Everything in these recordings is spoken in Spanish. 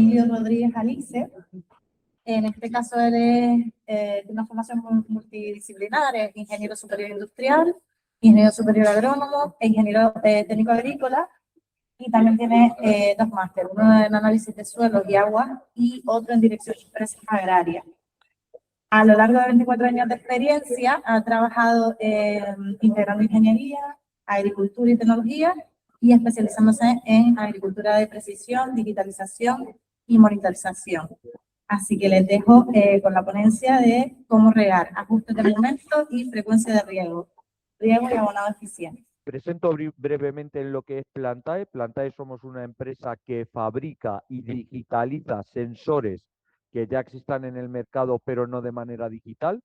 Emilio Rodríguez Alice. En este caso él es de una formación multidisciplinar, es ingeniero superior industrial, ingeniero superior agrónomo e ingeniero técnico agrícola, y también tiene dos másteres, uno en análisis de suelos y agua y otro en dirección de empresas agrarias. A lo largo de 24 años de experiencia ha trabajado integrando ingeniería, agricultura y tecnología, y especializándose en agricultura de precisión, digitalización y monitorización. Así que les dejo con la ponencia de cómo regar, ajustes de momento y frecuencia de riego y abonado eficiente. Presento brevemente lo que es Plantae. Plantae somos una empresa que fabrica y digitaliza sensores que ya existan en el mercado, pero no de manera digital.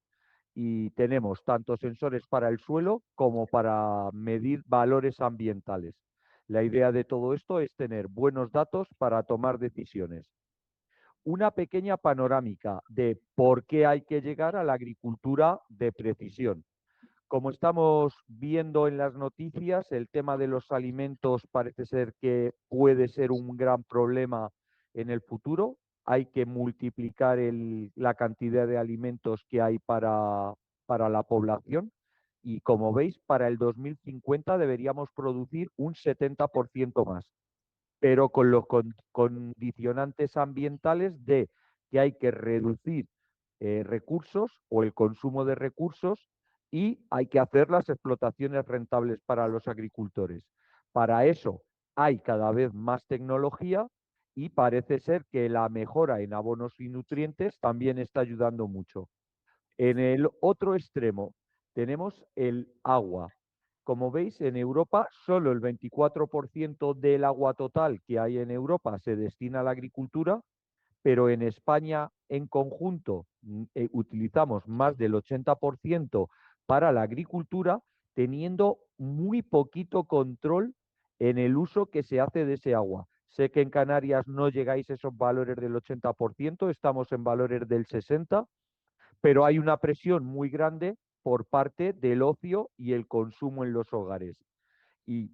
Y tenemos tanto sensores para el suelo como para medir valores ambientales. La idea de todo esto es tener buenos datos para tomar decisiones. Una pequeña panorámica de por qué hay que llegar a la agricultura de precisión. Como estamos viendo en las noticias, el tema de los alimentos parece ser que puede ser un gran problema en el futuro. Hay que multiplicar la cantidad de alimentos que hay para la población. Y como veis, para el 2050 deberíamos producir un 70% más, pero con los condicionantes ambientales de que hay que reducir recursos o el consumo de recursos, y hay que hacer las explotaciones rentables para los agricultores. Para eso hay cada vez más tecnología y parece ser que la mejora en abonos y nutrientes también está ayudando mucho. En el otro extremo tenemos el agua. Como veis, en Europa solo el 24% del agua total que hay en Europa se destina a la agricultura, pero en España en conjunto utilizamos más del 80% para la agricultura, teniendo muy poquito control en el uso que se hace de ese agua. Sé que en Canarias no llegáis a esos valores del 80%, estamos en valores del 60%, pero hay una presión muy grande por parte del ocio y el consumo en los hogares. Y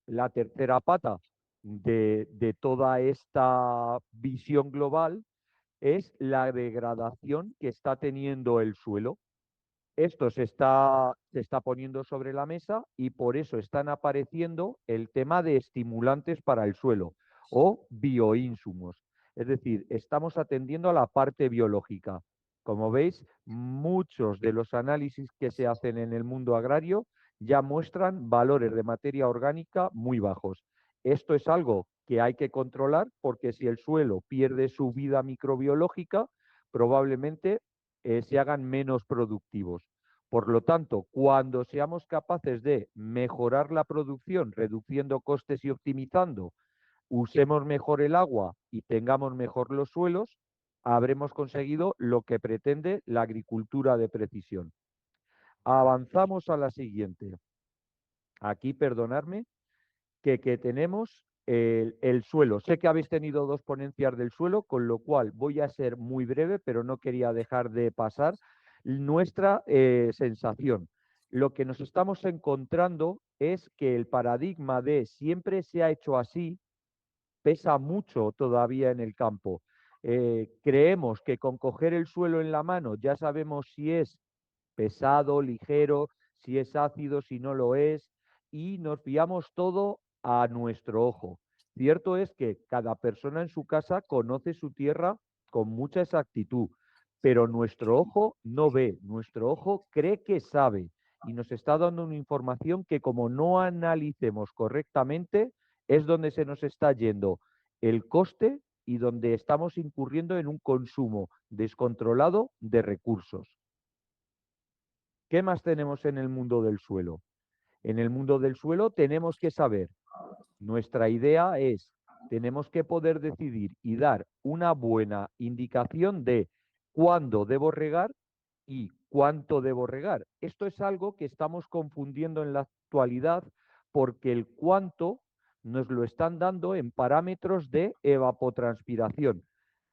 la tercera pata de toda esta visión global es la degradación que está teniendo el suelo. Esto se está poniendo sobre la mesa y por eso están apareciendo el tema de estimulantes para el suelo o bioinsumos. Es decir, estamos atendiendo a la parte biológica. Como veis, muchos de los análisis que se hacen en el mundo agrario ya muestran valores de materia orgánica muy bajos. Esto es algo que hay que controlar, porque si el suelo pierde su vida microbiológica, probablemente se hagan menos productivos. Por lo tanto, cuando seamos capaces de mejorar la producción, reduciendo costes y optimizando, usemos mejor el agua y tengamos mejor los suelos, habremos conseguido lo que pretende la agricultura de precisión. Avanzamos a la siguiente. Aquí, perdonadme, que tenemos el suelo. Sé que habéis tenido dos ponencias del suelo, con lo cual voy a ser muy breve, pero no quería dejar de pasar nuestra sensación. Lo que nos estamos encontrando es que el paradigma de siempre se ha hecho así pesa mucho todavía en el campo. Creemos que con coger el suelo en la mano ya sabemos si es pesado, ligero, si es ácido, si no lo es, y nos fiamos todo a nuestro ojo. Cierto es que cada persona en su casa conoce su tierra con mucha exactitud, pero nuestro ojo no ve, nuestro ojo cree que sabe y nos está dando una información que, como no analicemos correctamente, es donde se nos está yendo el coste y donde estamos incurriendo en un consumo descontrolado de recursos. ¿Qué más tenemos en el mundo del suelo? En el mundo del suelo tenemos que saber, nuestra idea es, tenemos que poder decidir y dar una buena indicación de cuándo debo regar y cuánto debo regar. Esto es algo que estamos confundiendo en la actualidad, porque el cuánto nos lo están dando en parámetros de evapotranspiración.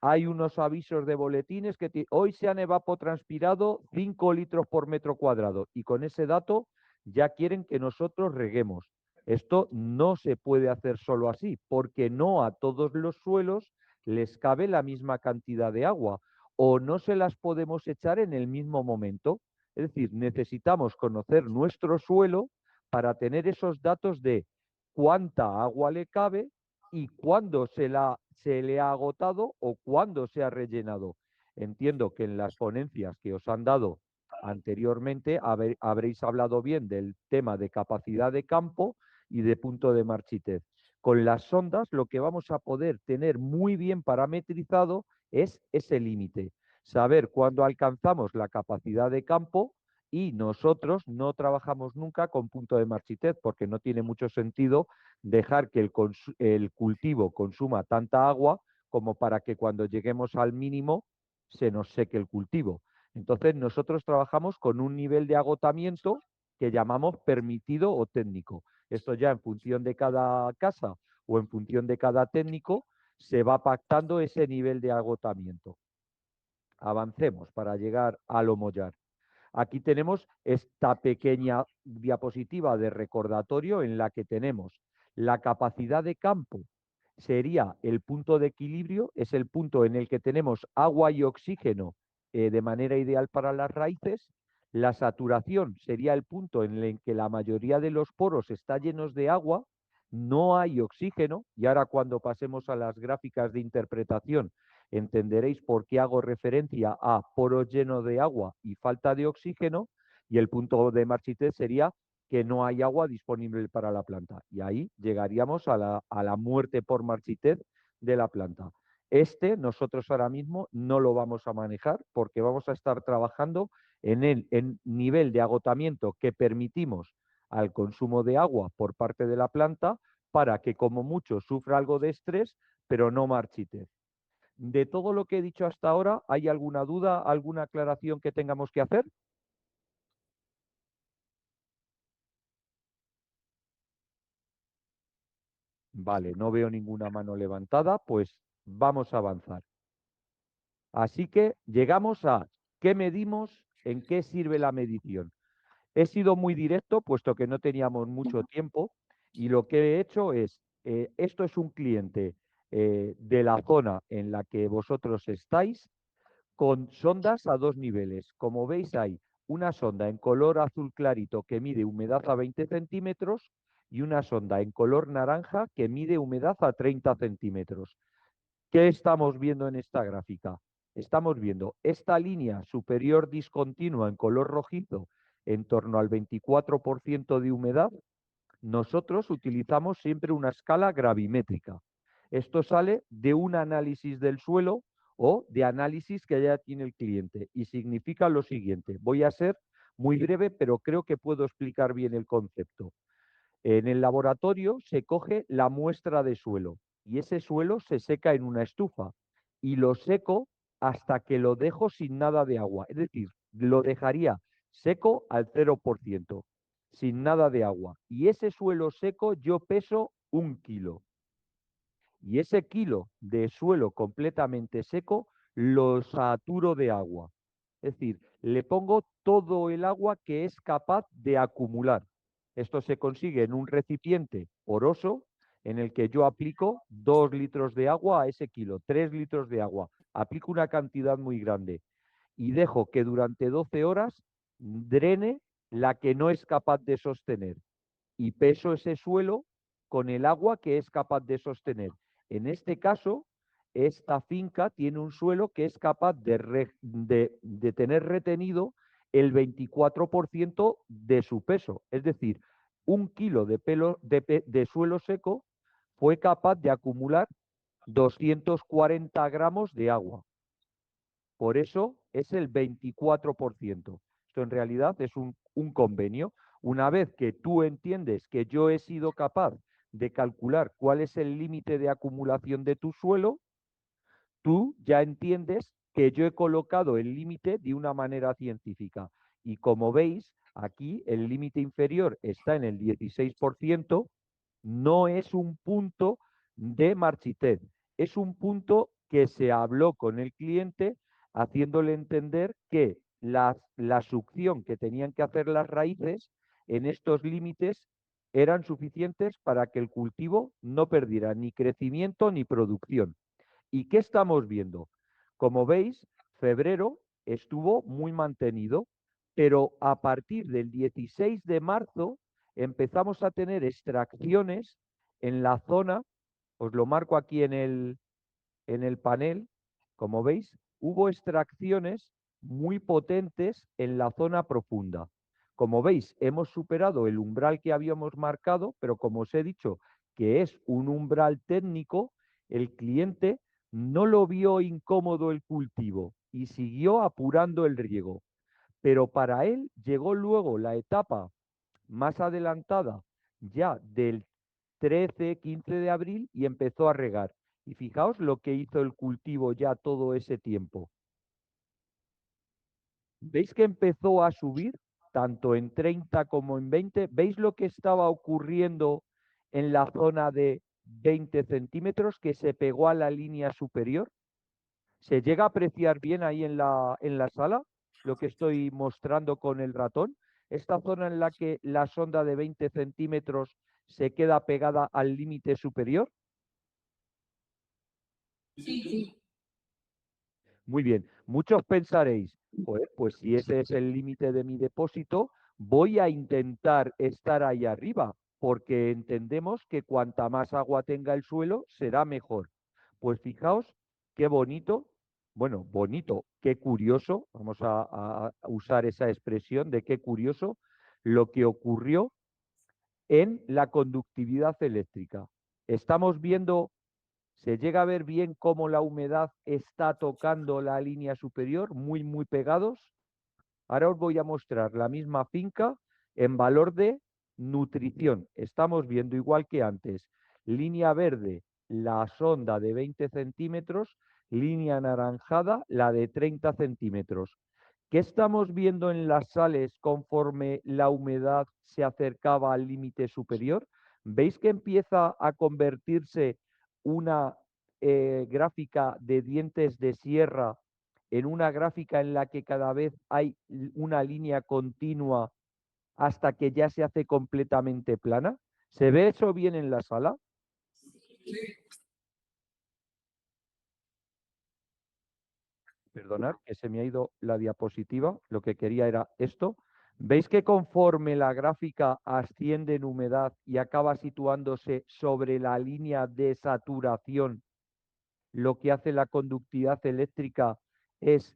Hay unos avisos de boletines que hoy se han evapotranspirado 5 litros por metro cuadrado, y con ese dato ya quieren que nosotros reguemos. Esto no se puede hacer solo así, porque no a todos los suelos les cabe la misma cantidad de agua o no se las podemos echar en el mismo momento. Es decir, necesitamos conocer nuestro suelo para tener esos datos de cuánta agua le cabe y cuándo se le ha agotado o cuándo se ha rellenado. Entiendo que en las ponencias que os han dado anteriormente habréis hablado bien del tema de capacidad de campo y de punto de marchitez. Con las sondas lo que vamos a poder tener muy bien parametrizado es ese límite, saber cuándo alcanzamos la capacidad de campo y nosotros no trabajamos nunca con punto de marchitez porque no tiene mucho sentido dejar que el cultivo consuma tanta agua como para que cuando lleguemos al mínimo se nos seque el cultivo. Entonces nosotros trabajamos con un nivel de agotamiento que llamamos permitido o técnico. Esto ya en función de cada casa o en función de cada técnico se va pactando ese nivel de agotamiento. Avancemos para llegar al homollar. Aquí tenemos esta pequeña diapositiva de recordatorio en la que tenemos la capacidad de campo. Sería el punto de equilibrio, es el punto en el que tenemos agua y oxígeno de manera ideal para las raíces. La saturación sería el punto en el que la mayoría de los poros están llenos de agua, no hay oxígeno, y ahora cuando pasemos a las gráficas de interpretación entenderéis por qué hago referencia a poros llenos de agua y falta de oxígeno, y el punto de marchitez sería que no hay agua disponible para la planta. Y ahí llegaríamos a la muerte por marchitez de la planta. Nosotros ahora mismo no lo vamos a manejar porque vamos a estar trabajando en el nivel de agotamiento que permitimos al consumo de agua por parte de la planta para que como mucho sufra algo de estrés, pero no marchitez. De todo lo que he dicho hasta ahora, ¿hay alguna duda, alguna aclaración que tengamos que hacer? Vale, no veo ninguna mano levantada, pues vamos a avanzar. Así que llegamos a ¿qué medimos? ¿En qué sirve la medición? He sido muy directo, puesto que no teníamos mucho tiempo, y lo que he hecho es, esto es un cliente de la zona en la que vosotros estáis, con sondas a dos niveles. Como veis, hay una sonda en color azul clarito que mide humedad a 20 centímetros y una sonda en color naranja que mide humedad a 30 centímetros. ¿Qué estamos viendo en esta gráfica? Estamos viendo esta línea superior discontinua en color rojizo en torno al 24% de humedad. Nosotros utilizamos siempre una escala gravimétrica. Esto sale de un análisis del suelo o de análisis que ya tiene el cliente y significa lo siguiente. Voy a ser muy breve, pero creo que puedo explicar bien el concepto. En el laboratorio se coge la muestra de suelo y ese suelo se seca en una estufa y lo seco hasta que lo dejo sin nada de agua. Es decir, lo dejaría seco al 0%, sin nada de agua. Y ese suelo seco yo peso 1 kilo. Y ese kilo de suelo completamente seco lo saturo de agua. Es decir, le pongo todo el agua que es capaz de acumular. Esto se consigue en un recipiente poroso en el que yo aplico 2 litros de agua a ese kilo, 3 litros de agua. Aplico una cantidad muy grande y dejo que durante 12 horas drene la que no es capaz de sostener y peso ese suelo con el agua que es capaz de sostener. En este caso, esta finca tiene un suelo que es capaz de tener retenido el 24% de su peso. Es decir, 1 kilo de suelo seco fue capaz de acumular 240 gramos de agua. Por eso es el 24%. Esto en realidad es un convenio. Una vez que tú entiendes que yo he sido capaz de calcular cuál es el límite de acumulación de tu suelo, tú ya entiendes que yo he colocado el límite de una manera científica. Y como veis, aquí el límite inferior está en el 16%, no es un punto de marchitez, es un punto que se habló con el cliente haciéndole entender que la succión que tenían que hacer las raíces en estos límites eran suficientes para que el cultivo no perdiera ni crecimiento ni producción. ¿Y qué estamos viendo? Como veis, febrero estuvo muy mantenido, pero a partir del 16 de marzo empezamos a tener extracciones en la zona, os lo marco aquí en el panel, como veis, hubo extracciones muy potentes en la zona profunda. Como veis, hemos superado el umbral que habíamos marcado, pero como os he dicho, que es un umbral técnico, el cliente no lo vio incómodo el cultivo y siguió apurando el riego. Pero para él llegó luego la etapa más adelantada ya del 13, 15 de abril y empezó a regar. Y fijaos lo que hizo el cultivo ya todo ese tiempo. ¿Veis que empezó a subir tanto en 30 como en 20? ¿Veis lo que estaba ocurriendo en la zona de 20 centímetros que se pegó a la línea superior? ¿Se llega a apreciar bien ahí en la sala lo que estoy mostrando con el ratón? Esta zona en la que la sonda de 20 centímetros se queda pegada al límite superior. Sí. Muy bien, muchos pensaréis, "Joder, pues si ese es el límite de mi depósito, voy a intentar estar ahí arriba, porque entendemos que cuanta más agua tenga el suelo, será mejor". Pues fijaos qué bonito, bueno, bonito, qué curioso, vamos a usar esa expresión de qué curioso, lo que ocurrió en la conductividad eléctrica. Estamos viendo. Se llega a ver bien cómo la humedad está tocando la línea superior, muy, muy pegados. Ahora os voy a mostrar la misma finca en valor de nutrición. Estamos viendo igual que antes. Línea verde, la sonda de 20 centímetros, línea anaranjada, la de 30 centímetros. ¿Qué estamos viendo en las sales conforme la humedad se acercaba al límite superior? ¿Veis que empieza a convertirse una gráfica de dientes de sierra en una gráfica en la que cada vez hay una línea continua hasta que ya se hace completamente plana? ¿Se ve eso bien en la sala? Perdonad, que se me ha ido la diapositiva. Lo que quería era esto. ¿Veis que conforme la gráfica asciende en humedad y acaba situándose sobre la línea de saturación, lo que hace la conductividad eléctrica es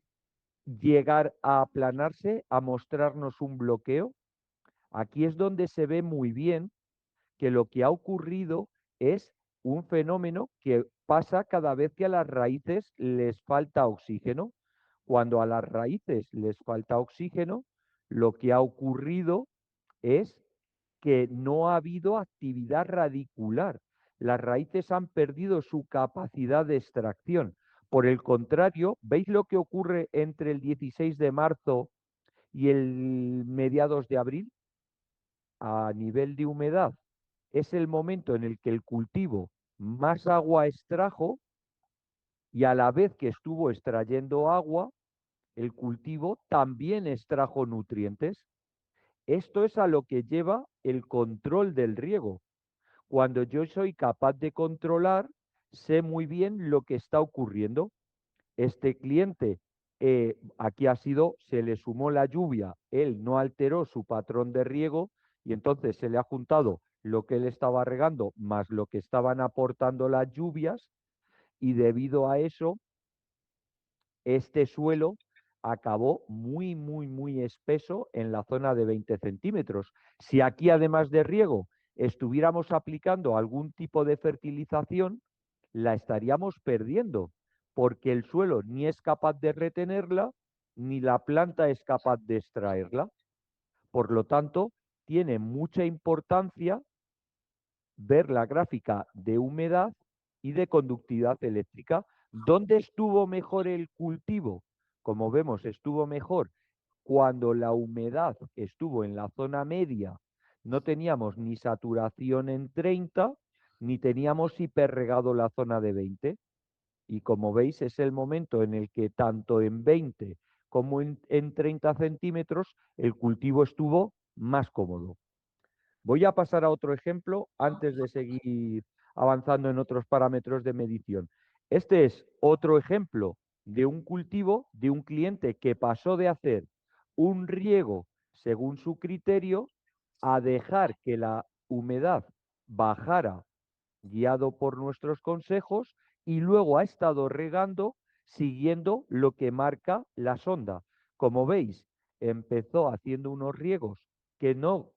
llegar a aplanarse, a mostrarnos un bloqueo? Aquí es donde se ve muy bien que lo que ha ocurrido es un fenómeno que pasa cada vez que a las raíces les falta oxígeno. Cuando a las raíces les falta oxígeno, lo que ha ocurrido es que no ha habido actividad radicular. Las raíces han perdido su capacidad de extracción. Por el contrario, ¿veis lo que ocurre entre el 16 de marzo y el mediados de abril? A nivel de humedad, es el momento en el que el cultivo más agua extrajo y a la vez que estuvo extrayendo agua, el cultivo también extrajo nutrientes. Esto es a lo que lleva el control del riego. Cuando yo soy capaz de controlar, sé muy bien lo que está ocurriendo. Este cliente, aquí ha sido, se le sumó la lluvia, él no alteró su patrón de riego y entonces se le ha juntado lo que él estaba regando más lo que estaban aportando las lluvias y debido a eso, este suelo acabó muy, muy, muy espeso en la zona de 20 centímetros. Si aquí, además de riego, estuviéramos aplicando algún tipo de fertilización, la estaríamos perdiendo, porque el suelo ni es capaz de retenerla, ni la planta es capaz de extraerla. Por lo tanto, tiene mucha importancia ver la gráfica de humedad y de conductividad eléctrica. ¿Dónde estuvo mejor el cultivo? Como vemos, estuvo mejor cuando la humedad estuvo en la zona media. No teníamos ni saturación en 30, ni teníamos hiperregado la zona de 20. Y como veis, es el momento en el que tanto en 20 como en 30 centímetros el cultivo estuvo más cómodo. Voy a pasar a otro ejemplo antes de seguir avanzando en otros parámetros de medición. Este es otro ejemplo de un cultivo de un cliente que pasó de hacer un riego según su criterio a dejar que la humedad bajara guiado por nuestros consejos y luego ha estado regando siguiendo lo que marca la sonda. Como veis, empezó haciendo unos riegos que no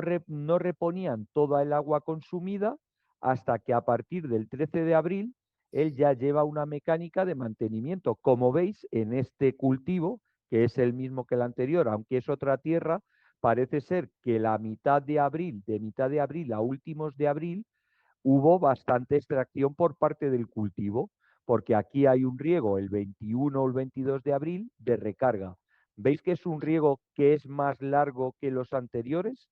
reponían toda el agua consumida hasta que a partir del 13 de abril él ya lleva una mecánica de mantenimiento. Como veis, en este cultivo, que es el mismo que el anterior, aunque es otra tierra, parece ser que la mitad de abril, de mitad de abril a últimos de abril, hubo bastante extracción por parte del cultivo, porque aquí hay un riego el 21 o el 22 de abril de recarga. ¿Veis que es un riego que es más largo que los anteriores?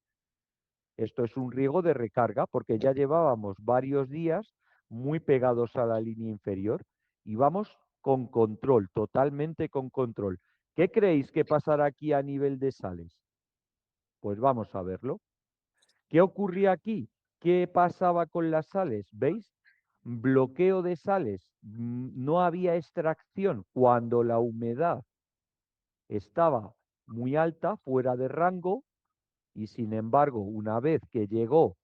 Esto es un riego de recarga porque ya llevábamos varios días muy pegados a la línea inferior y vamos con control, totalmente con control. ¿Qué creéis que pasará aquí a nivel de sales? Pues vamos a verlo. ¿Qué ocurría aquí? ¿Qué pasaba con las sales? ¿Veis? Bloqueo de sales. No había extracción cuando la humedad estaba muy alta, fuera de rango, y sin embargo, una vez que llegó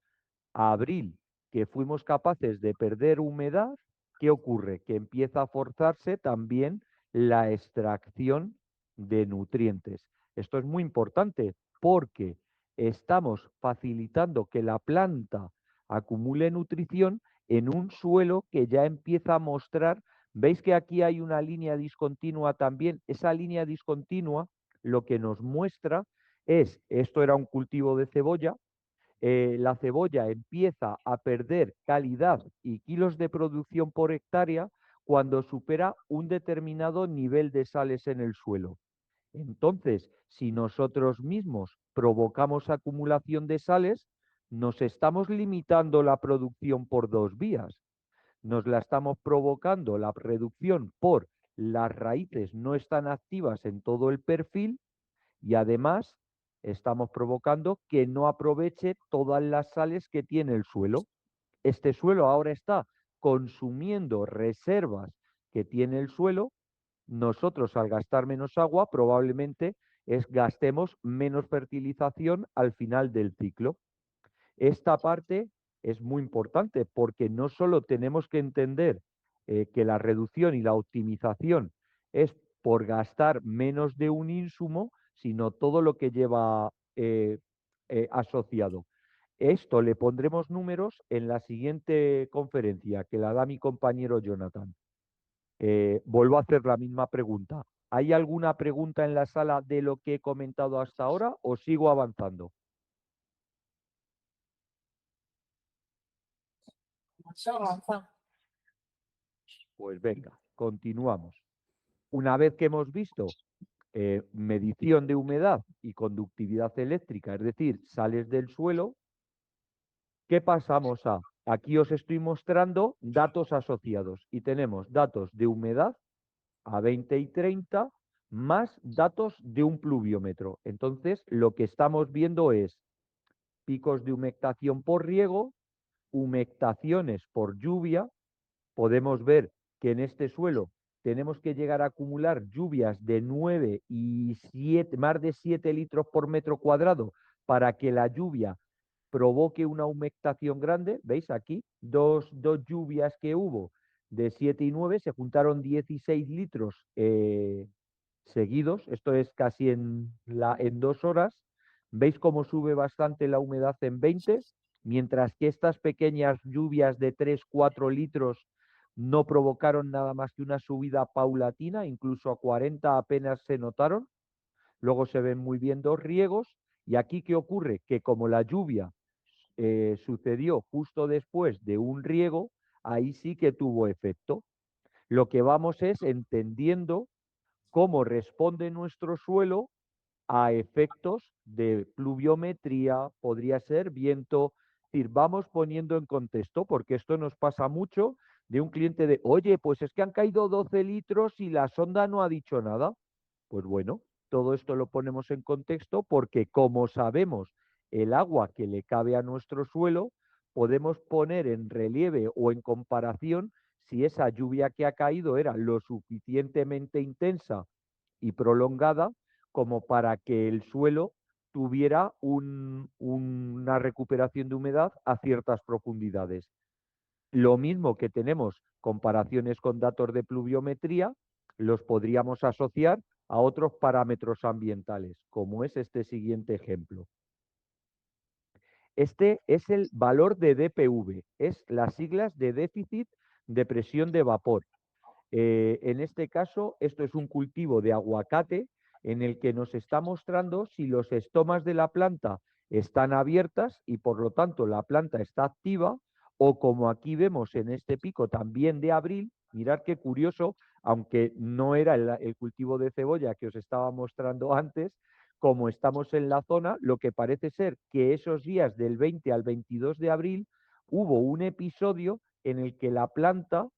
a abril, que fuimos capaces de perder humedad, ¿qué ocurre? Que empieza a forzarse también la extracción de nutrientes. Esto es muy importante porque estamos facilitando que la planta acumule nutrición en un suelo que ya empieza a mostrar, veis que aquí hay una línea discontinua también, esa línea discontinua lo que nos muestra es, esto era un cultivo de cebolla, la cebolla empieza a perder calidad y kilos de producción por hectárea cuando supera un determinado nivel de sales en el suelo. Entonces, si nosotros mismos provocamos acumulación de sales, nos estamos limitando la producción por dos vías. Nos la estamos provocando la reducción por las raíces no están activas en todo el perfil y además estamos provocando que no aproveche todas las sales que tiene el suelo. Este suelo ahora está consumiendo reservas que tiene el suelo. Nosotros al gastar menos agua probablemente gastemos menos fertilización al final del ciclo. Esta parte es muy importante porque no solo tenemos que entender que la reducción y la optimización es por gastar menos de un insumo, sino todo lo que lleva asociado. Esto le pondremos números en la siguiente conferencia que la da mi compañero Jonathan. Vuelvo a hacer la misma pregunta. ¿Hay alguna pregunta en la sala de lo que he comentado hasta ahora o sigo avanzando? Pues venga, continuamos. Una vez que hemos visto medición de humedad y conductividad eléctrica, es decir, sales del suelo, ¿qué pasamos a? Aquí os estoy mostrando datos asociados y tenemos datos de humedad a 20 y 30 más datos de un pluviómetro. Entonces, lo que estamos viendo es picos de humectación por riego, humectaciones por lluvia. Podemos ver que en este suelo tenemos que llegar a acumular lluvias de 9 y 7, más de 7 litros por metro cuadrado para que la lluvia provoque una humectación grande. ¿Veis aquí? Dos lluvias que hubo de 7 y 9 se juntaron 16 litros seguidos. Esto es casi en 2 horas. ¿Veis cómo sube bastante la humedad en 20? Mientras que estas pequeñas lluvias de 3, 4 litros no provocaron nada más que una subida paulatina, incluso a 40 apenas se notaron. Luego se ven muy bien dos riegos. ¿Y aquí qué ocurre? Que como la lluvia sucedió justo después de un riego, ahí sí que tuvo efecto. Lo que vamos es entendiendo cómo responde nuestro suelo a efectos de pluviometría, podría ser viento. Es decir, vamos poniendo en contexto, porque esto nos pasa mucho de un cliente de, oye, pues es que han caído 12 litros y la sonda no ha dicho nada. Pues bueno, todo esto lo ponemos en contexto porque como sabemos el agua que le cabe a nuestro suelo, podemos poner en relieve o en comparación si esa lluvia que ha caído era lo suficientemente intensa y prolongada como para que el suelo tuviera una recuperación de humedad a ciertas profundidades. Lo mismo que tenemos comparaciones con datos de pluviometría, los podríamos asociar a otros parámetros ambientales, como es este siguiente ejemplo. Este es el valor de DPV, es las siglas de déficit de presión de vapor. En este caso, esto es un cultivo de aguacate en el que nos está mostrando si los estomas de la planta están abiertas y por lo tanto la planta está activa, o como aquí vemos en este pico también de abril, mirad qué curioso, aunque no era el cultivo de cebolla que os estaba mostrando antes, como estamos en la zona, lo que parece ser que esos días del 20 al 22 de abril hubo un episodio en el que la planta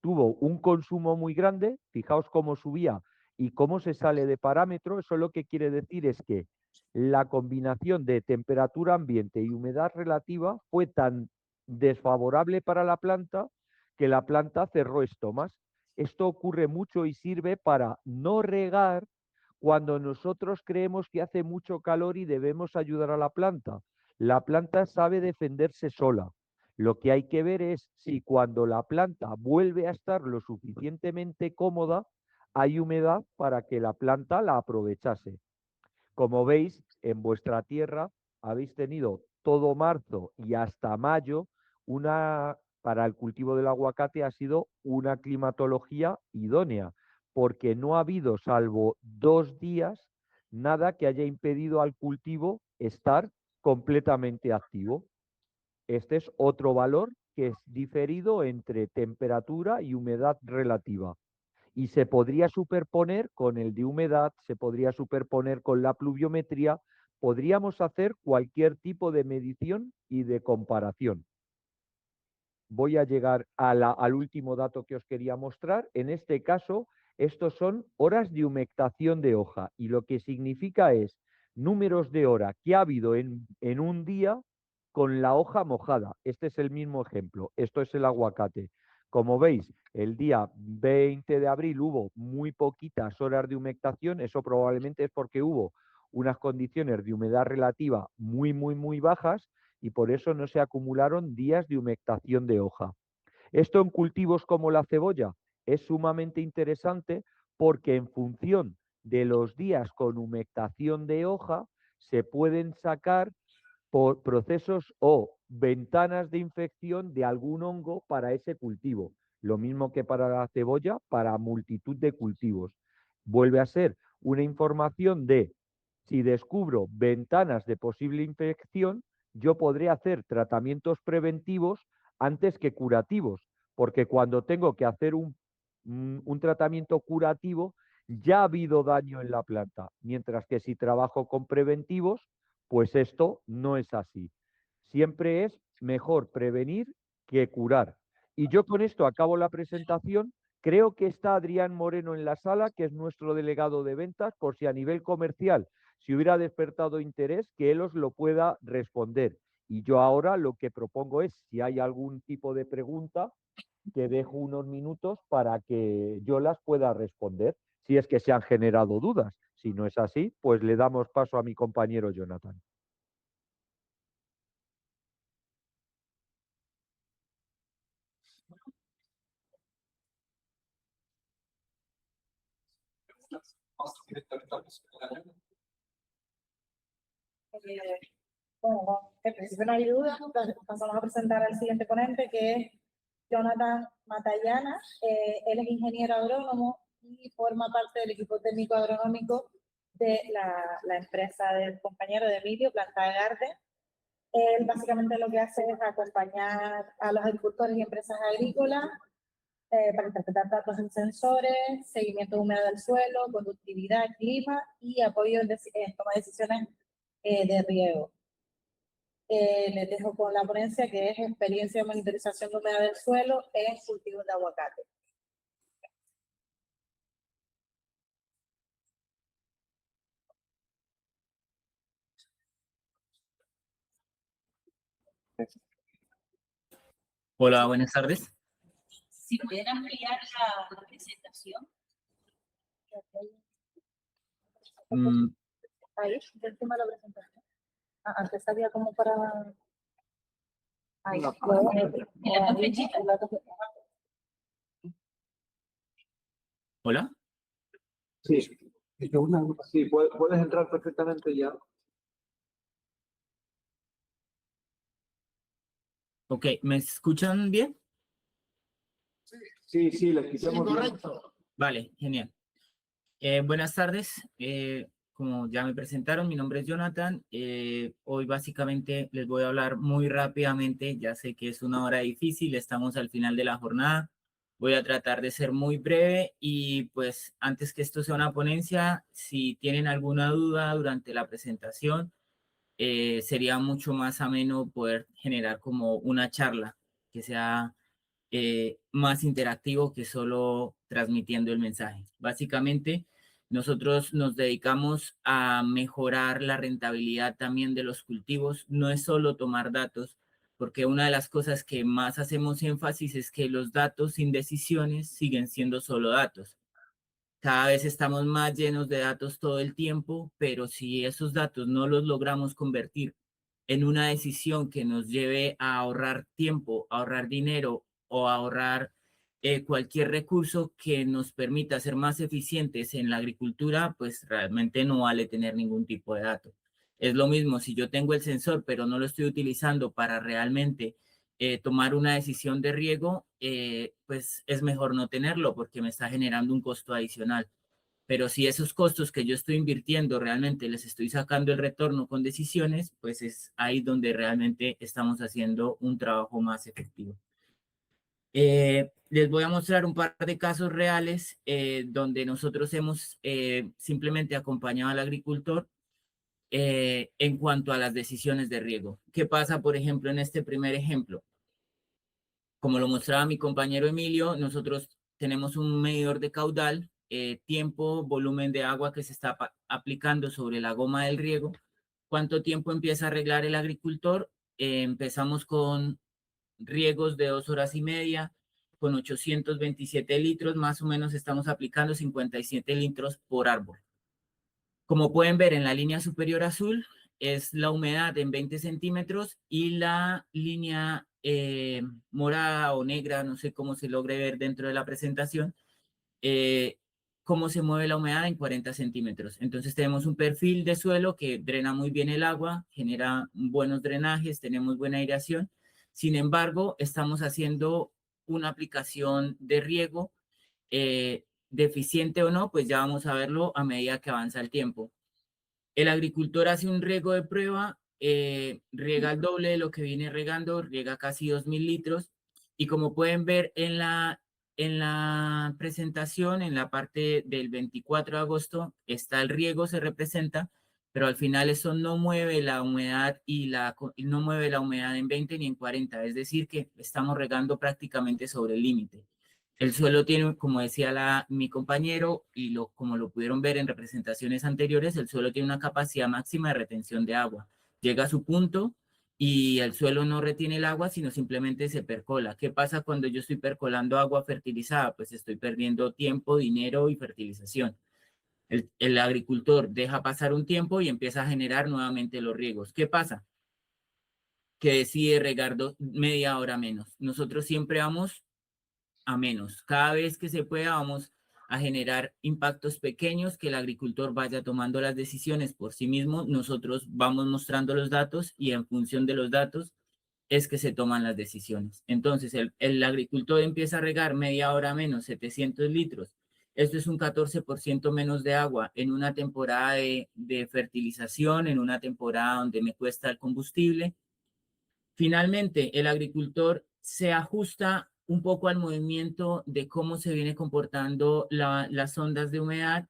tuvo un consumo muy grande, fijaos cómo subía y cómo se sale de parámetro. Eso lo que quiere decir es que la combinación de temperatura ambiente y humedad relativa fue tan desfavorable para la planta que la planta cerró estomas. Esto ocurre mucho y sirve para no regar cuando nosotros creemos que hace mucho calor y debemos ayudar a la planta. La planta sabe defenderse sola. Lo que hay que ver es si cuando la planta vuelve a estar lo suficientemente cómoda, hay humedad para que la planta la aprovechase. Como veis, en vuestra tierra habéis tenido todo marzo y hasta mayo para el cultivo del aguacate ha sido una climatología idónea, porque no ha habido, salvo 2 días, nada que haya impedido al cultivo estar completamente activo. Este es otro valor que es diferido entre temperatura y humedad relativa. Y se podría superponer con el de humedad, se podría superponer con la pluviometría, podríamos hacer cualquier tipo de medición y de comparación. Voy a llegar al último dato que os quería mostrar. En este caso, estos son horas de humectación de hoja y lo que significa es números de hora que ha habido en un día con la hoja mojada. Este es el mismo ejemplo. Esto es el aguacate. Como veis, el día 20 de abril hubo muy poquitas horas de humectación. Eso probablemente es porque hubo unas condiciones de humedad relativa muy bajas y por eso no se acumularon días de humectación de hoja. Esto en cultivos como la cebolla es sumamente interesante porque en función de los días con humectación de hoja se pueden sacar por procesos o ventanas de infección de algún hongo para ese cultivo. Lo mismo que para la cebolla, para multitud de cultivos. Vuelve a ser una información de si descubro ventanas de posible infección, yo podré hacer tratamientos preventivos antes que curativos, porque cuando tengo que hacer un tratamiento curativo, ya ha habido daño en la planta, mientras que si trabajo con preventivos, pues esto no es así. Siempre es mejor prevenir que curar. Y yo con esto acabo la presentación. Creo que está Adrián Moreno en la sala, que es nuestro delegado de ventas, por si a nivel comercial, si hubiera despertado interés, que él os lo pueda responder. Y yo ahora lo que propongo es, si hay algún tipo de pregunta, que dejo unos minutos para que yo las pueda responder, si es que se han generado dudas. Si no es así, pues le damos paso a mi compañero Jonathan. Bueno, en principio no hay duda, pasamos a presentar al siguiente ponente, que es Jonathan Matallana. Él es ingeniero agrónomo y forma parte del equipo técnico agronómico de la empresa del compañero de Emilio, Planta de Garden. Él básicamente lo que hace es acompañar a los agricultores y empresas agrícolas para interpretar datos en sensores, seguimiento de humedad del suelo, conductividad, clima y apoyo en toma de decisiones de riego. Les dejo con la ponencia, que es experiencia de monitorización de humedad del suelo en cultivos de aguacate. Hola, buenas tardes. Si pueden ampliar la presentación. Ahí, del tema de la presentación. Ah, antes había como para... Ahí, En las dos flechitas. ¿Hola? Sí, sí, puedes entrar perfectamente ya. Ok, ¿me escuchan bien? Sí, sí, la escuchamos bien. correcto. Vale, genial. Buenas tardes. Como ya me presentaron, mi nombre es Jonathan. Hoy básicamente les voy a hablar muy rápidamente. Ya sé que es una hora difícil, estamos al final de la jornada. Voy a tratar de ser muy breve y pues antes que esto sea una ponencia, si tienen alguna duda durante la presentación, sería mucho más ameno poder generar como una charla que sea más interactivo que solo transmitiendo el mensaje. Básicamente, nosotros nos dedicamos a mejorar la rentabilidad también de los cultivos. No es solo tomar datos, porque una de las cosas que más hacemos énfasis es que los datos sin decisiones siguen siendo solo datos. Cada vez estamos más llenos de datos todo el tiempo, pero si esos datos no los logramos convertir en una decisión que nos lleve a ahorrar tiempo, a ahorrar dinero o a ahorrar cualquier recurso que nos permita ser más eficientes en la agricultura, pues realmente no vale tener ningún tipo de dato. Es lo mismo si yo tengo el sensor, pero no lo estoy utilizando para realmente tomar una decisión de riego, pues es mejor no tenerlo porque me está generando un costo adicional. Pero si esos costos que yo estoy invirtiendo realmente les estoy sacando el retorno con decisiones, pues es ahí donde realmente estamos haciendo un trabajo más efectivo. Les voy a mostrar un par de casos reales donde nosotros hemos simplemente acompañado al agricultor en cuanto a las decisiones de riego. ¿Qué pasa, por ejemplo, en este primer ejemplo? Como lo mostraba mi compañero Emilio, nosotros tenemos un medidor de caudal, tiempo, volumen de agua que se está aplicando sobre la goma del riego. ¿Cuánto tiempo empieza a arreglar el agricultor? Empezamos con riegos de 2 horas y media, con 827 litros, más o menos estamos aplicando 57 litros por árbol. Como pueden ver en la línea superior azul, es la humedad en 20 centímetros y la línea morada o negra, no sé cómo se logre ver dentro de la presentación, cómo se mueve la humedad en 40 centímetros. Entonces tenemos un perfil de suelo que drena muy bien el agua, genera buenos drenajes, tenemos buena aireación. Sin embargo, estamos haciendo una aplicación de riego deficiente o no, pues ya vamos a verlo a medida que avanza el tiempo. El agricultor hace un riego de prueba, riega el doble de lo que viene regando, riega casi 2.000 litros. Y como pueden ver en la presentación, en la parte del 24 de agosto, está el riego, se representa, pero al final eso no mueve la humedad no mueve la humedad en 20 ni en 40, es decir, que estamos regando prácticamente sobre el límite. El suelo tiene, como decía mi compañero, y como lo pudieron ver en representaciones anteriores, el suelo tiene una capacidad máxima de retención de agua. Llega a su punto y el suelo no retiene el agua, sino simplemente se percola. ¿Qué pasa cuando yo estoy percolando agua fertilizada? Pues estoy perdiendo tiempo, dinero y fertilización. El agricultor deja pasar un tiempo y empieza a generar nuevamente los riegos. ¿Qué pasa? Que decide regar media hora menos. Nosotros siempre vamos a menos. Cada vez que se pueda vamos a generar impactos pequeños, que el agricultor vaya tomando las decisiones por sí mismo. Nosotros vamos mostrando los datos y en función de los datos es que se toman las decisiones. Entonces, el agricultor empieza a regar media hora menos, 700 litros. Esto es un 14% menos de agua en una temporada de fertilización, en una temporada donde me cuesta el combustible. Finalmente, el agricultor se ajusta un poco al movimiento de cómo se viene comportando las ondas de humedad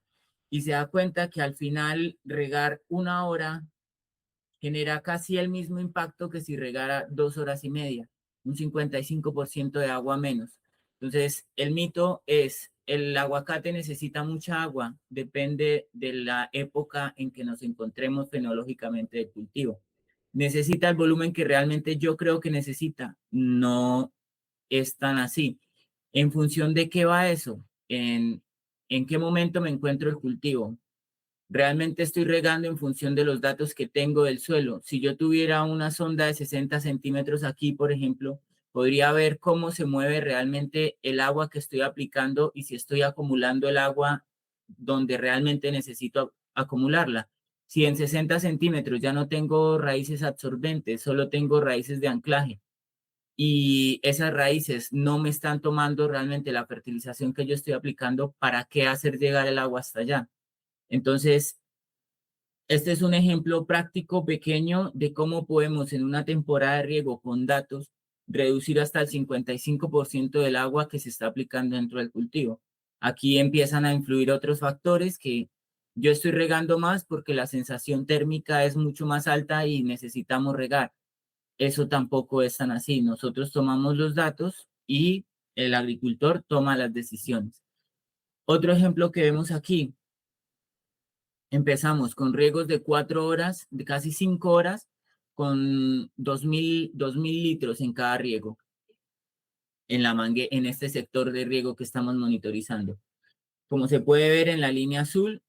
y se da cuenta que al final regar 1 hora genera casi el mismo impacto que si regara 2 horas y media, un 55% de agua menos. Entonces, el mito es, el aguacate necesita mucha agua, depende de la época en que nos encontremos fenológicamente del cultivo. ¿Necesita el volumen que realmente yo creo que necesita? No es tan así. ¿En función de qué va eso? ¿En qué momento me encuentro el cultivo? Realmente estoy regando en función de los datos que tengo del suelo. Si yo tuviera una sonda de 60 centímetros aquí, por ejemplo, podría ver cómo se mueve realmente el agua que estoy aplicando y si estoy acumulando el agua donde realmente necesito acumularla. Si en 60 centímetros ya no tengo raíces absorbentes, solo tengo raíces de anclaje y esas raíces no me están tomando realmente la fertilización que yo estoy aplicando, ¿para qué hacer llegar el agua hasta allá? Entonces, este es un ejemplo práctico pequeño de cómo podemos en una temporada de riego con datos reducir hasta el 55% del agua que se está aplicando dentro del cultivo. Aquí empiezan a influir otros factores que yo estoy regando más porque la sensación térmica es mucho más alta y necesitamos regar. Eso tampoco es tan así. Nosotros tomamos los datos y el agricultor toma las decisiones. Otro ejemplo que vemos aquí. Empezamos con riegos de 4 horas, de casi 5 horas, con 2.000 litros en cada riego, en este sector de riego que estamos monitorizando. Como se puede ver en la línea azul,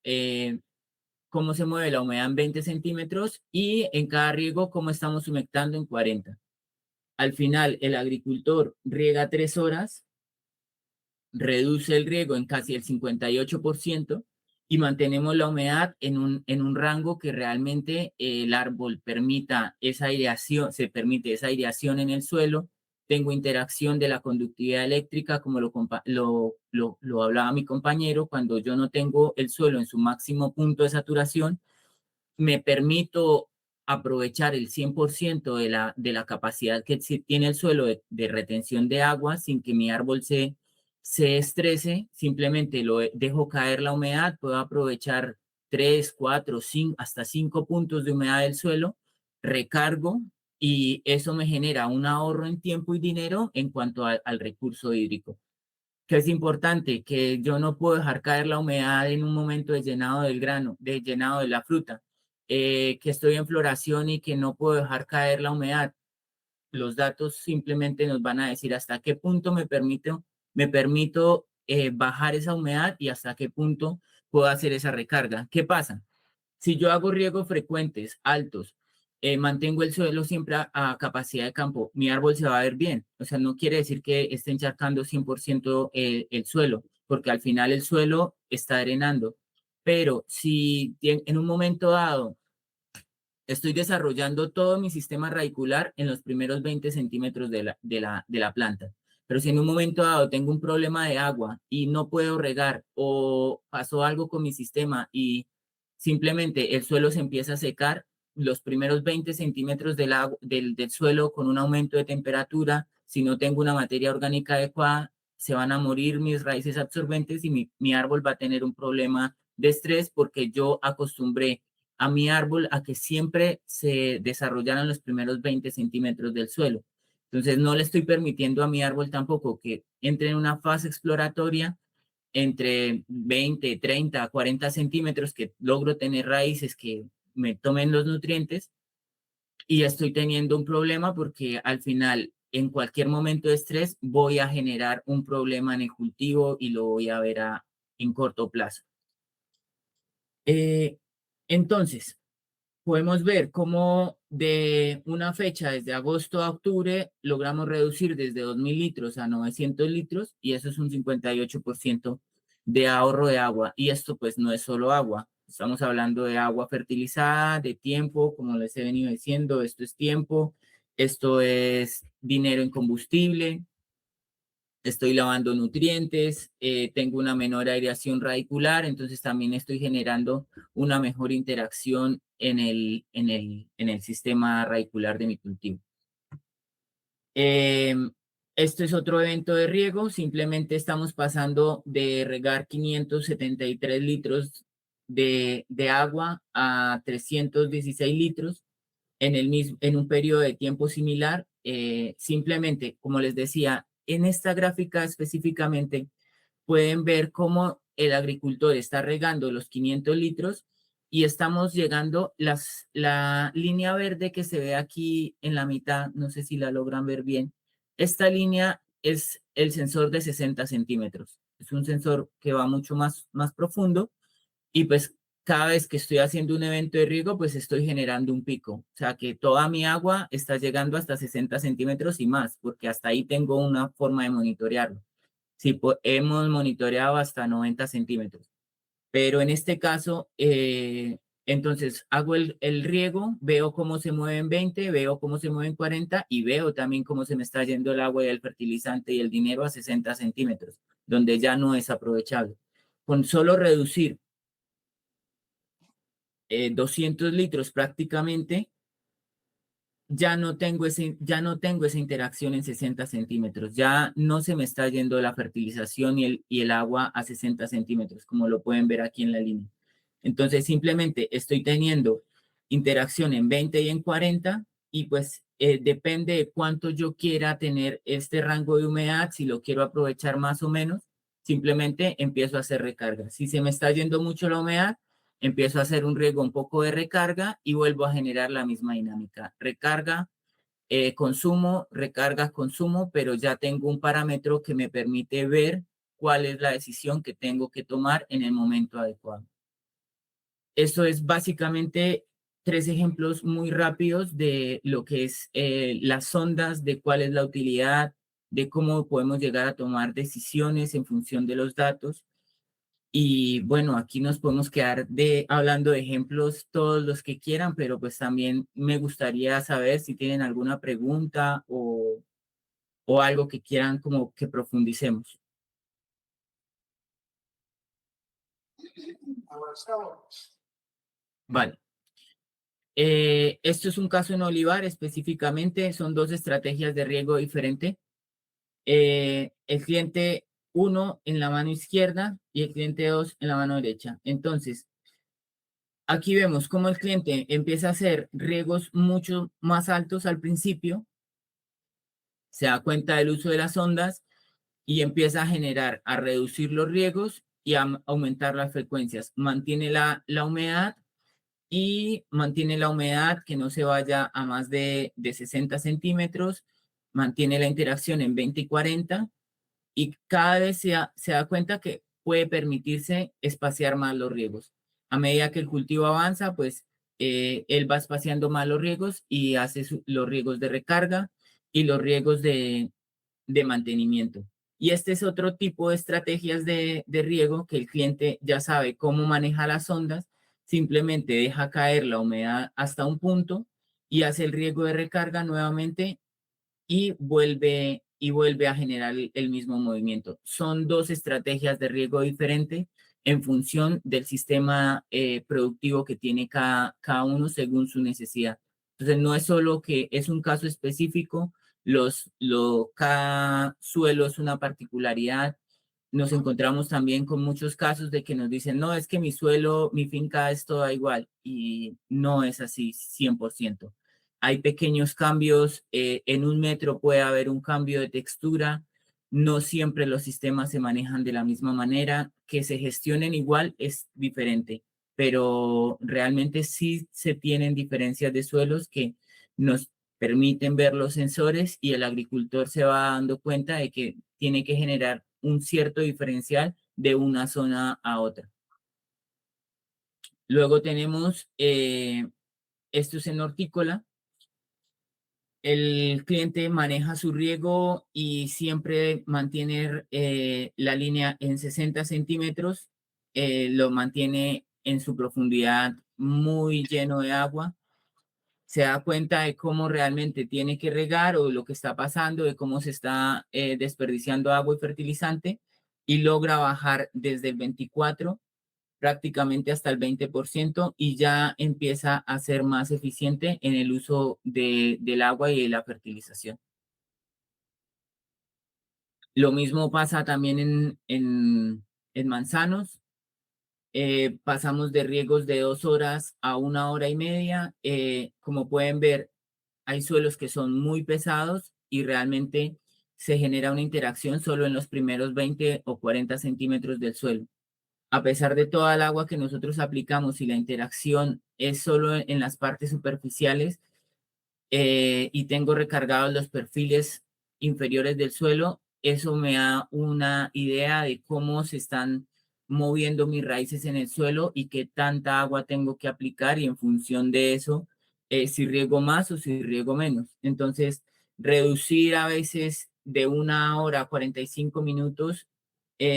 cómo se mueve la humedad en 20 centímetros y en cada riego cómo estamos humectando en 40. Al final, el agricultor riega 3 horas, reduce el riego en casi el 58% y mantenemos la humedad en un rango que realmente el árbol permita esa aireación, se permite esa aireación en el suelo. Tengo interacción de la conductividad eléctrica, como lo hablaba mi compañero, cuando yo no tengo el suelo en su máximo punto de saturación, me permito aprovechar el 100% de la capacidad que tiene el suelo de retención de agua sin que mi árbol se estrese, simplemente lo dejo caer la humedad, puedo aprovechar 3, 4, 5, hasta 5 puntos de humedad del suelo, recargo y eso me genera un ahorro en tiempo y dinero en cuanto al recurso hídrico. Que es importante, que yo no puedo dejar caer la humedad en un momento de llenado del grano, de llenado de la fruta, que estoy en floración y que no puedo dejar caer la humedad. Los datos simplemente nos van a decir hasta qué punto me permito bajar esa humedad y hasta qué punto puedo hacer esa recarga. ¿Qué pasa? Si yo hago riegos frecuentes, altos, mantengo el suelo siempre a capacidad de campo, mi árbol se va a ver bien. O sea, no quiere decir que esté encharcando 100% el suelo, porque al final el suelo está drenando. Pero si en un momento dado estoy desarrollando todo mi sistema radicular en los primeros 20 centímetros de la planta. Pero si en un momento dado tengo un problema de agua y no puedo regar o pasó algo con mi sistema y simplemente el suelo se empieza a secar, los primeros 20 centímetros del suelo con un aumento de temperatura, si no tengo una materia orgánica adecuada, se van a morir mis raíces absorbentes y mi árbol va a tener un problema de estrés porque yo acostumbré a mi árbol a que siempre se desarrollaran los primeros 20 centímetros del suelo. Entonces no le estoy permitiendo a mi árbol tampoco que entre en una fase exploratoria entre 20, 30, 40 centímetros que logro tener raíces que me tomen los nutrientes y estoy teniendo un problema porque al final en cualquier momento de estrés voy a generar un problema en el cultivo y lo voy a ver en corto plazo. Entonces, podemos ver cómo de una fecha desde agosto a octubre logramos reducir desde 2.000 litros a 900 litros y eso es un 58% de ahorro de agua. Y esto pues no es solo agua, estamos hablando de agua fertilizada, de tiempo, como les he venido diciendo, esto es tiempo, esto es dinero en combustible, estoy lavando nutrientes, tengo una menor aireación radicular, entonces también estoy generando una mejor interacción en el sistema radicular de mi cultivo. Esto es otro evento de riego, simplemente estamos pasando de regar 573 litros de agua a 316 litros en un periodo de tiempo similar. Simplemente, como les decía, en esta gráfica específicamente pueden ver cómo el agricultor está regando los 500 litros y estamos llegando, la línea verde que se ve aquí en la mitad, no sé si la logran ver bien, esta línea es el sensor de 60 centímetros. Es un sensor que va mucho más profundo y pues cada vez que estoy haciendo un evento de riego, pues estoy generando un pico. O sea que toda mi agua está llegando hasta 60 centímetros y más, porque hasta ahí tengo una forma de monitorearlo. Sí, hemos monitoreado hasta 90 centímetros. Pero en este caso, entonces hago el riego, veo cómo se mueve en 20, veo cómo se mueve en 40 y veo también cómo se me está yendo el agua y el fertilizante y el dinero a 60 centímetros, donde ya no es aprovechable. Con solo reducir 200 litros prácticamente, ya no tengo esa interacción en 60 centímetros, ya no se me está yendo la fertilización y el agua a 60 centímetros, como lo pueden ver aquí en la línea. Entonces, simplemente estoy teniendo interacción en 20 y en 40 y pues depende de cuánto yo quiera tener este rango de humedad, si lo quiero aprovechar más o menos, simplemente empiezo a hacer recarga. Si se me está yendo mucho la humedad, empiezo a hacer un riego, un poco de recarga y vuelvo a generar la misma dinámica. Recarga, consumo, recarga, consumo, pero ya tengo un parámetro que me permite ver cuál es la decisión que tengo que tomar en el momento adecuado. Esto es básicamente 3 ejemplos muy rápidos de lo que es las sondas, de cuál es la utilidad, de cómo podemos llegar a tomar decisiones en función de los datos. Y bueno, aquí nos podemos quedar hablando de ejemplos todos los que quieran, pero pues también me gustaría saber si tienen alguna pregunta o algo que quieran como que profundicemos. Vale. Esto es un caso en olivar específicamente, son 2 estrategias de riego diferentes. El cliente 1 en la mano izquierda y el cliente 2 en la mano derecha. Entonces, aquí vemos cómo el cliente empieza a hacer riegos mucho más altos al principio, se da cuenta del uso de las ondas y empieza a reducir los riegos y a aumentar las frecuencias. Mantiene la humedad y mantiene la humedad que no se vaya a más de 60 centímetros, mantiene la interacción en 20 y 40 y cada vez se da cuenta que puede permitirse espaciar más los riegos. A medida que el cultivo avanza, pues él va espaciando más los riegos y hace los riegos de recarga y los riegos de mantenimiento. Y este es otro tipo de estrategias de riego que el cliente ya sabe cómo maneja las ondas, simplemente deja caer la humedad hasta un punto y hace el riego de recarga nuevamente y vuelve a generar el mismo movimiento. Son 2 estrategias de riego diferentes en función del sistema productivo que tiene cada uno según su necesidad. Entonces, no es solo que es un caso específico, cada suelo es una particularidad. Nos encontramos también con muchos casos de que nos dicen, no, es que mi suelo, mi finca es toda igual y no es así 100%. Hay pequeños cambios, en 1 metro puede haber un cambio de textura, no siempre los sistemas se manejan de la misma manera, que se gestionen igual es diferente, pero realmente sí se tienen diferencias de suelos que nos permiten ver los sensores y el agricultor se va dando cuenta de que tiene que generar un cierto diferencial de una zona a otra. Luego tenemos, esto es en hortícola. El cliente maneja su riego y siempre mantiene la línea en 60 centímetros, lo mantiene en su profundidad muy lleno de agua. Se da cuenta de cómo realmente tiene que regar o lo que está pasando, de cómo se está desperdiciando agua y fertilizante y logra bajar desde el 24 prácticamente hasta el 20% y ya empieza a ser más eficiente en el uso del agua y de la fertilización. Lo mismo pasa también en manzanos. Pasamos de riegos de 2 horas a 1 hora y media. Como pueden ver, hay suelos que son muy pesados y realmente se genera una interacción solo en los primeros 20 o 40 centímetros del suelo. A pesar de toda el agua que nosotros aplicamos y la interacción es solo en las partes superficiales y tengo recargados los perfiles inferiores del suelo, eso me da una idea de cómo se están moviendo mis raíces en el suelo y qué tanta agua tengo que aplicar y en función de eso, si riego más o si riego menos. Entonces, reducir a veces de 1 hora a 45 minutos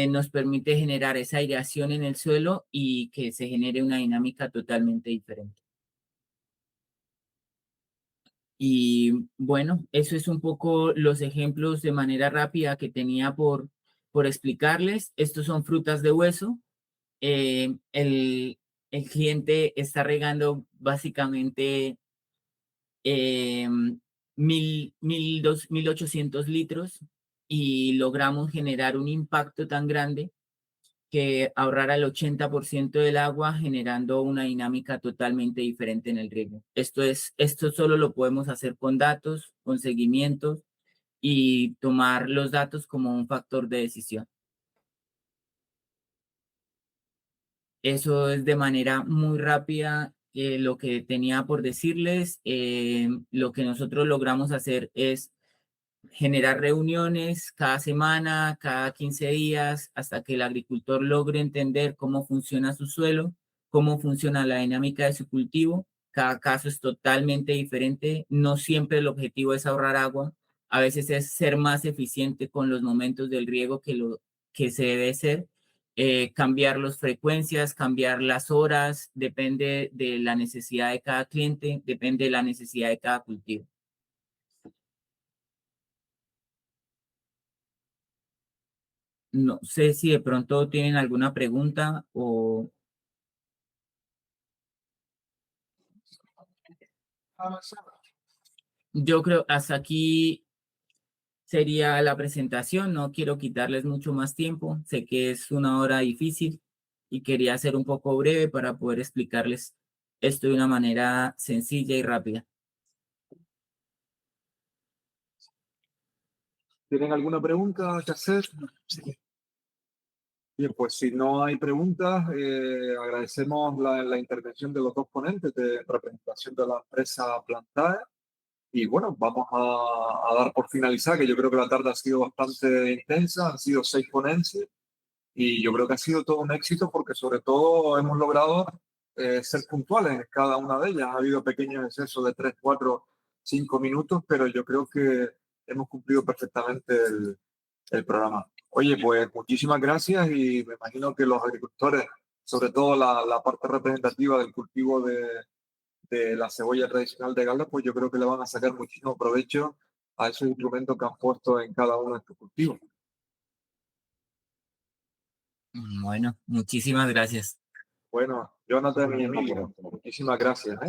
nos permite generar esa aireación en el suelo y que se genere una dinámica totalmente diferente. Y bueno, eso es un poco los ejemplos de manera rápida que tenía por explicarles. Estos son frutas de hueso. El cliente está regando básicamente 1.800 litros y logramos generar un impacto tan grande que ahorrara el 80% del agua, generando una dinámica totalmente diferente en el riego. Esto solo lo podemos hacer con datos, con seguimientos y tomar los datos como un factor de decisión. Eso es de manera muy rápida lo que tenía por decirles. Lo que nosotros logramos hacer es generar reuniones cada semana, cada 15 días, hasta que el agricultor logre entender cómo funciona su suelo, cómo funciona la dinámica de su cultivo. Cada caso es totalmente diferente. No siempre el objetivo es ahorrar agua. A veces es ser más eficiente con los momentos del riego que lo que se debe ser. Cambiar las frecuencias, cambiar las horas, depende de la necesidad de cada cliente, depende de la necesidad de cada cultivo. No sé si de pronto tienen alguna pregunta o yo creo hasta aquí sería la presentación. No quiero quitarles mucho más tiempo. Sé que es una hora difícil y quería ser un poco breve para poder explicarles esto de una manera sencilla y rápida. ¿Tienen alguna pregunta que hacer? Bien, pues si no hay preguntas, agradecemos la intervención de los dos ponentes de representación de la empresa Plantae. Y bueno, vamos a dar por finalizar, que yo creo que la tarde ha sido bastante intensa, han sido 6 ponencias y yo creo que ha sido todo un éxito porque sobre todo hemos logrado ser puntuales en cada una de ellas. Ha habido pequeños excesos de 3, 4, 5 minutos, pero yo creo que hemos cumplido perfectamente el programa. Oye, pues muchísimas gracias y me imagino que los agricultores, sobre todo la parte representativa del cultivo de la cebolla tradicional de Gala, pues yo creo que le van a sacar muchísimo provecho a esos instrumentos que han puesto en cada uno de estos cultivos. Bueno, muchísimas gracias. Bueno, Jonathan y Emilio, muchísimas gracias.